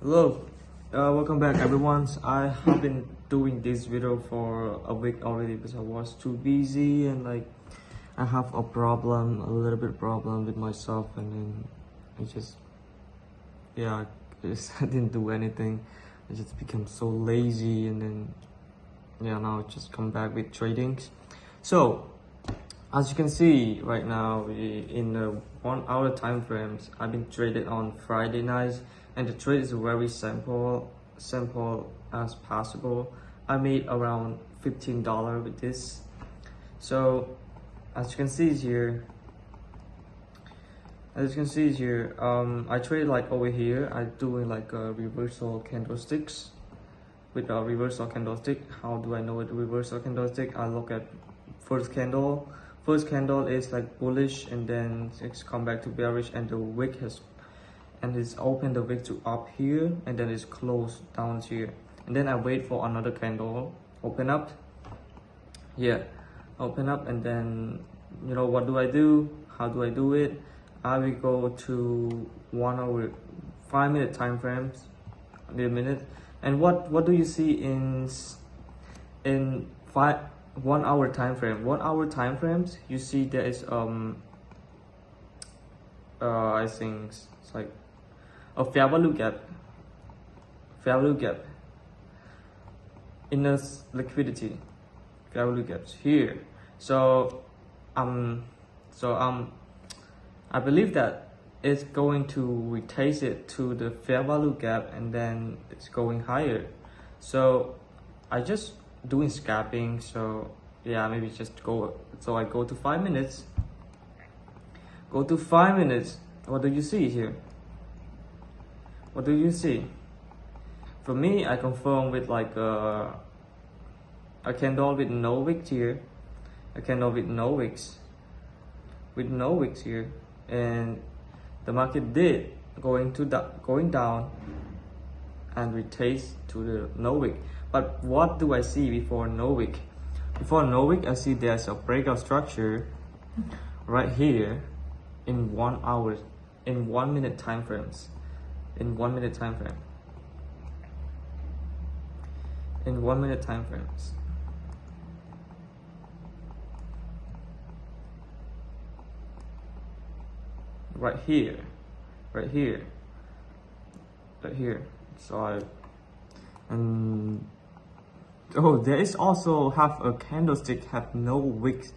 Hello, welcome back everyone. I have been doing this video for a week already because I was too busy and I have a little bit problem with myself, and then it just yeah, I didn't do anything. I just become so lazy, and then now I just come back with trading. So as you can see right now, in the 1 hour time frames, I've been traded on Friday nights, and the trade is very simple as possible. I made around $15 with this. So as you can see here, I trade like over here. I doing like a reversal candlesticks. With a reversal candlestick, how do I know it reversal candlestick? I look at first candle. First candle is like bullish, and then it's come back to bearish, and the wick has it's opened the wick to up here, and then it's closed down here, and then I wait for another candle open up. Open up, and then what do I do? How do I do it? I will go to 1 hour 5 minute time frames, a minute. And what do you see in 1 hour time frame? 1 hour time frames, you see there is I think it's like a fair value gap in this liquidity, fair value gaps here. So I believe that it's going to retest it to the fair value gap, and then it's going higher. So I just doing scalping. So yeah, maybe just go. So I go to 5 minutes. Go to 5 minutes. What do you see here? What do you see? For me, I confirm with like a candle with no wick here, a candle with no wicks here, and the market did going down and retest to the no wick. But what do I see before no wick? Before no wick, I see there's a breakout structure right here in 1 hour, in 1 minute time frames, in 1 minute time frame, in 1 minute time frames. Right here. So there is also have a candlestick have no wick,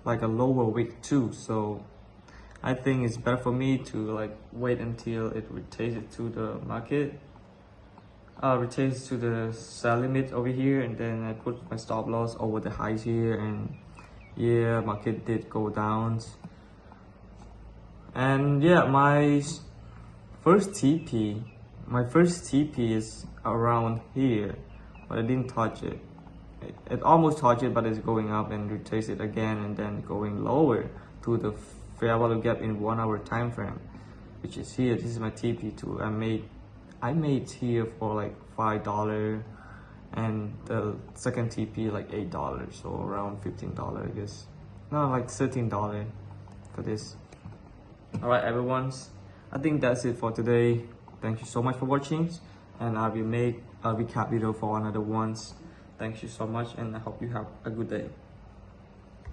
like a lower wick too. So I think it's better for me to like wait until it retraces to the market, retraces to the sell limit over here, and then I put my stop loss over the highs here, and yeah, market did go down. And yeah, my first TP is around here, but I didn't touch it. It almost touched it, but it's going up and retrace it again, and then going lower to the fair value gap in 1 hour time frame, which is here. This is my TP too. I made here for like $5, and the second TP like $8, so around $15, I guess. No, like $13 for this. All right, everyone, I think that's it for today. Thank you so much for watching, and I will make a recap video for another ones. Thank you so much, and I hope you have a good day.